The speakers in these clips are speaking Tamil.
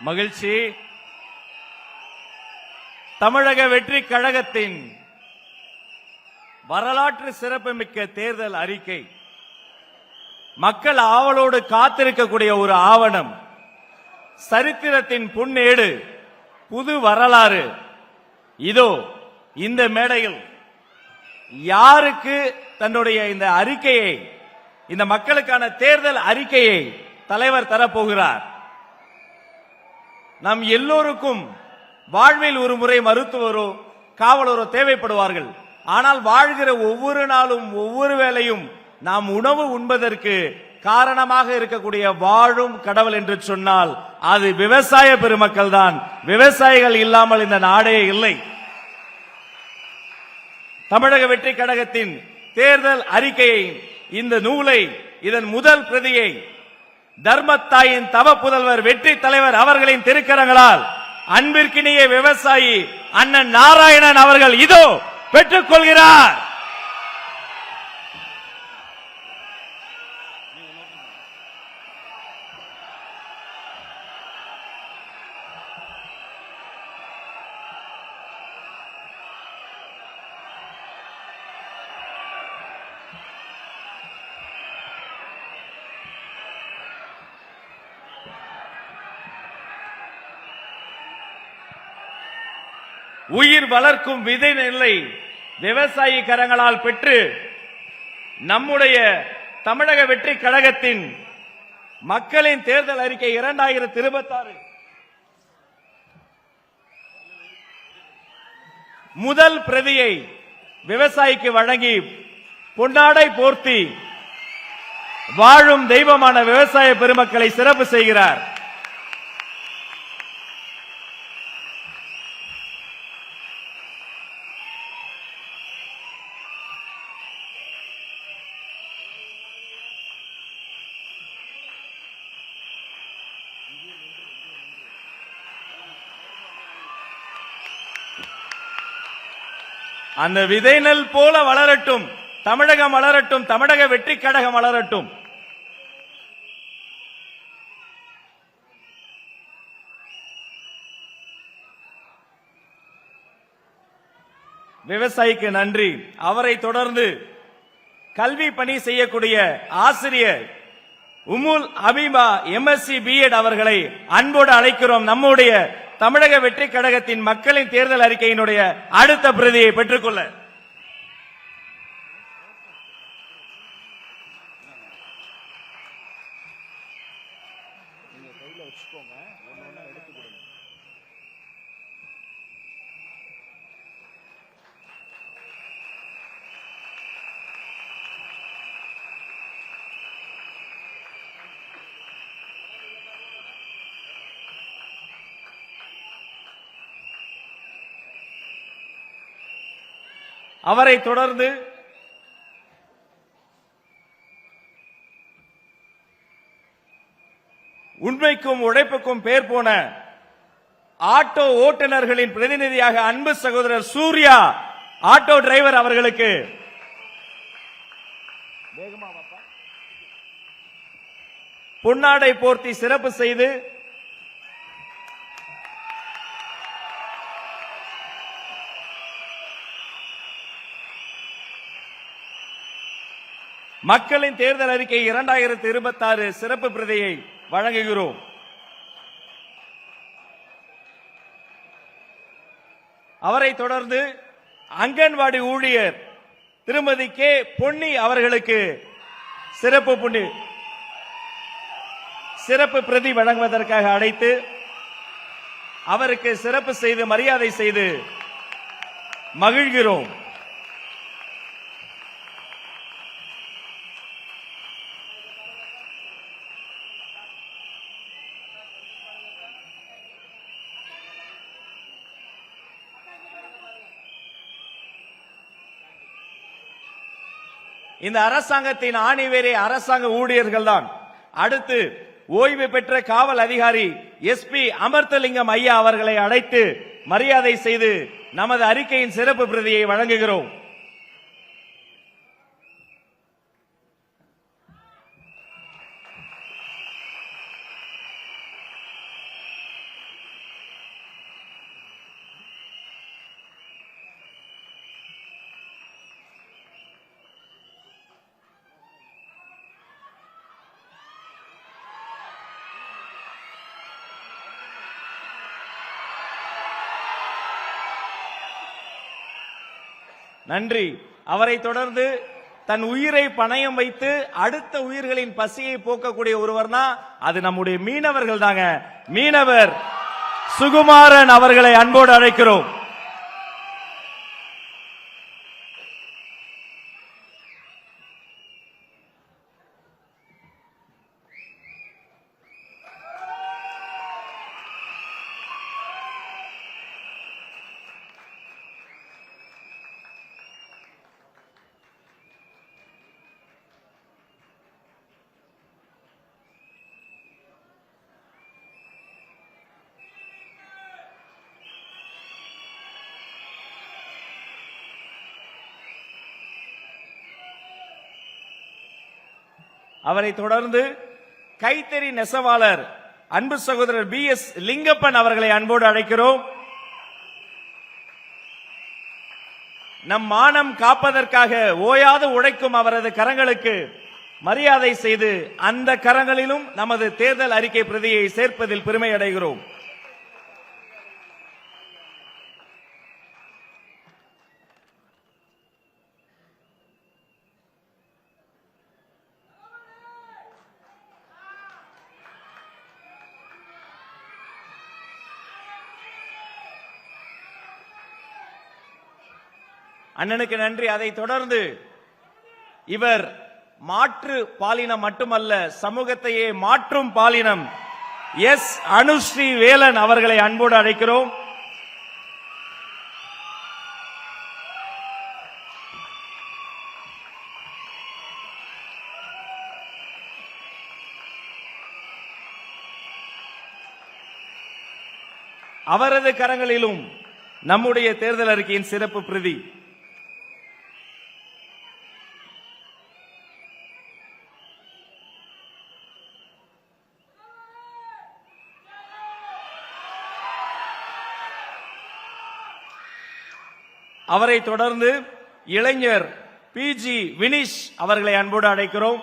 மகிழ்ச்சி. தமிழக வெற்றி கழகத்தின் வரலாற்று சிறப்புமிக்க தேர்தல் அறிக்கை மக்கள் ஆவலோடு காத்திருக்கக்கூடிய ஒரு ஆவணம். சரித்திரத்தின் பொன்னேடு, புது வரலாறு. இதோ இந்த மேடையில் யாருக்கு தன்னுடைய இந்த அறிக்கையை, இந்த மக்களுக்கான தேர்தல் அறிக்கையை தலைவர் தரப்போகிறார்? நம் எல்லோருக்கும் வாழ்வில் ஒரு முறை மருத்துவரோ காவலரோ தேவைப்படுவார்கள். ஆனால் வாழ்கிற ஒவ்வொரு நாளும் ஒவ்வொரு வேளையும் நாம் உணவு உண்பதற்கு காரணமாக இருக்கக்கூடிய வாழும் கடவுள் என்று சொன்னால் அது விவசாய பெருமக்கள் தான். விவசாயிகள் இல்லாமல் இந்த நாடே இல்லை. தமிழக வெற்றி கழகத்தின் தேர்தல் அறிக்கையை, இந்த நூலை, இதன் முதல் பிரதியை தர்மத்தாயின் தவ புதல்வர் வெற்றி தலைவர் அவர்களின் திருக்கரங்களால் அன்பிற்கினிய விவசாயி அண்ணன் நாராயணன் அவர்கள் இதோ பெற்றுக் கொள்கிறார். உயிர் வளர்க்கும் விதை நெல்லை விவசாயி கரங்களால் பெற்று நம்முடைய தமிழக வெற்றி கழகத்தின் மக்களின் தேர்தல் அறிக்கை 2026 முதல் பிரதியை விவசாயிக்கு வழங்கி பொன்னாடை போர்த்தி வாழும் தெய்வமான விவசாய பெருமக்களை சிறப்பு செய்கிறார். அந்த விதை நெல் போல வளரட்டும், தமிழகம் வளரட்டும், தமிழக வெற்றி கழகம் வளரட்டும். விவசாயிக்கு நன்றி. அவரை தொடர்ந்து கல்வி பணி செய்யக்கூடிய ஆசிரியர் உமுல் அபிமா எம்எஸ்சி பிஎட் அவர்களை அன்போடு அழைக்கிறோம். நம்முடைய தமிழக வெற்றி கழகத்தின் மக்களின் தேர்தல் அறிக்கையினுடைய அடுத்த பிரதியை பெற்றுக்கொள்ள அவரை தொடர்ந்து உண்மைக்கும் உழைப்புக்கும் பேர் போன ஆட்டோ ஓட்டுநர்களின் பிரதிநிதியாக அன்பு சகோதரர் சூர்யா ஆட்டோ டிரைவர் அவர்களுக்கு பொன்னாடை போர்த்தி சிறப்பு செய்து மக்களின் தேர்தல் அறிக்கை 2026 சிறப்பு பிரதியை வழங்குகிறோம். அவரை தொடர்ந்து அங்கன்வாடி ஊழியர் திருமதி கே பொன்னி அவர்களுக்கு சிறப்பு பிரதி வழங்குவதற்காக அழைத்து அவருக்கு சிறப்பு செய்து மரியாதை செய்து மகிழ்கிறோம். இந்த அரசாங்கத்தின் ஆணிவேரே அரசாங்க ஊழியர்கள் தான். அடுத்து ஓய்வு பெற்ற காவல் அதிகாரி எஸ்பி அமர்த்தலிங்கம் ஐயா அவர்களை அழைத்து மரியாதை செய்து நமது அறிக்கையின் சிறப்பு பிரதியை வழங்குகிறோம். நன்றி. அவரை தொடர்ந்து தன் உயிரை பணயம் வைத்து அடுத்த உயிர்களின் பசியை போக்கக்கூடிய ஒருவர்னா அது நம்முடைய மீனவர்கள் தாங்க. மீனவர் சுகுமாரன் அவர்களை அன்போடு அழைக்கிறோம். அவரை தொடர்ந்து கைத்தறி நெசவாளர் அன்பு சகோதரர் BS லிங்கப்பன் அவர்களை அன்போடு அழைக்கிறோம். நம் மானம் காப்பதற்காக ஓயாது உழைக்கும் அவரது கரங்களுக்கு மரியாதை செய்து அந்த கரங்களிலும் நமது தேர்தல் அறிக்கை பிரதியை சேர்ப்பதில் பெருமை அடைகிறோம். அண்ணனுக்கு நன்றி. அதை தொடர்ந்து இவர் மாற்று பாலினம் மட்டுமல்ல, சமூகத்தையே மாற்றும் பாலினம் எஸ் அனுஸ்ரீ வேலன் அவர்களை அன்போடு அழைக்கிறோம். அவரது கரங்களிலும் நம்முடைய தேர்தல் அறிக்கையின் சிறப்பு பிரதி. அவரை தொடர்ந்து இளைஞர் PG வினிஷ் அவர்களை அன்போடு அழைக்கிறோம்.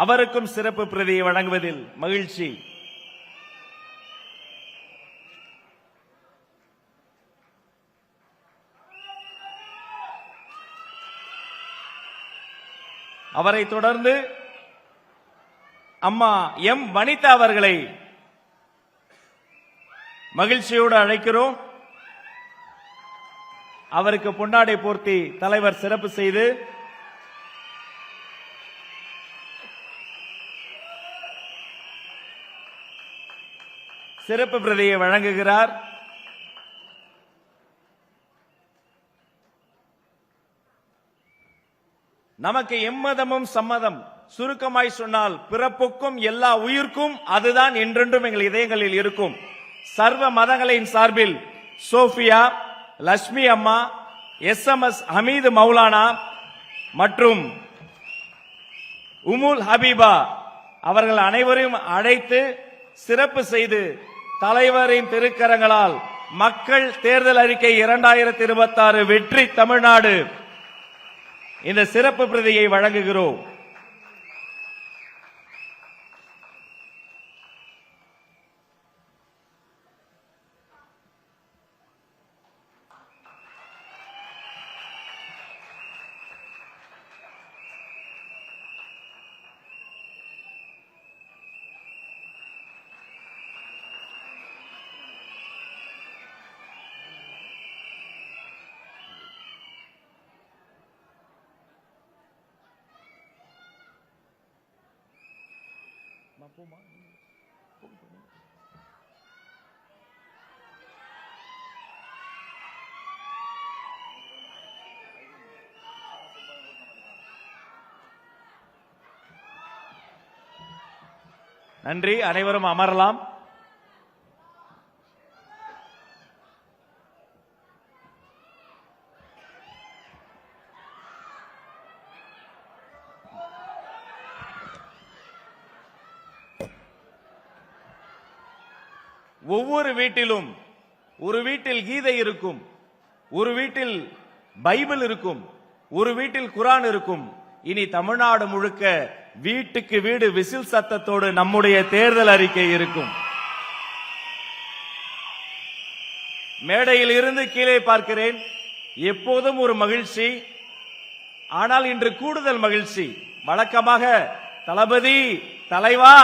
அவருக்கும் சிறப்பு பிரதியை வழங்குவதில் மகிழ்ச்சி. அவரை தொடர்ந்து அம்மா M வனிதா அவர்களை மகிழ்ச்சியோடு அழைக்கிறோம். அவருக்கு பொன்னாடை போர்த்தி தலைவர் சிறப்பு செய்து சிறப்பு பிரதியை வழங்குகிறார். நமக்கு எம்மதமும் சம்மதம், சுருக்கமாய் சொன்னால் பிறப்புக்கும் எல்லா உயிர்க்கும் அதுதான் என்றென்றும் எங்கள் இதயங்களில் இருக்கும். சர்வ மதங்களின் சார்பில் சோஃபியா, லட்சுமி அம்மா, SMS ஹமீது மௌலானா மற்றும் உமுல் ஹபீபா அவர்கள் அனைவரையும் அழைத்து சிறப்பு செய்து தலைவரின் திருக்கரங்களால் மக்கள் தேர்தல் அறிக்கை 2026 வெற்றி தமிழ்நாடு இந்த சிறப்பு பிரதியை வழங்குகிறோம். நன்றி. அனைவரும் அமரலாம். ஒவ்வொரு வீட்டிலும் ஒரு வீட்டில் கீதை இருக்கும், ஒரு வீட்டில் பைபிள் இருக்கும், ஒரு வீட்டில் குர்ஆன் இருக்கும், இனி தமிழ்நாடு முழுக்க வீட்டுக்கு வீடு விசில் சத்தத்தோடு நம்முடைய தேர்தல் அறிக்கை இருக்கும். மேடையில் இருந்து கீழே பார்க்கிறேன், எப்போதும் ஒரு மகிழ்ச்சி, ஆனால் இன்று கூடுதல் மகிழ்ச்சி. வழக்கமாக தளபதி, தலைவா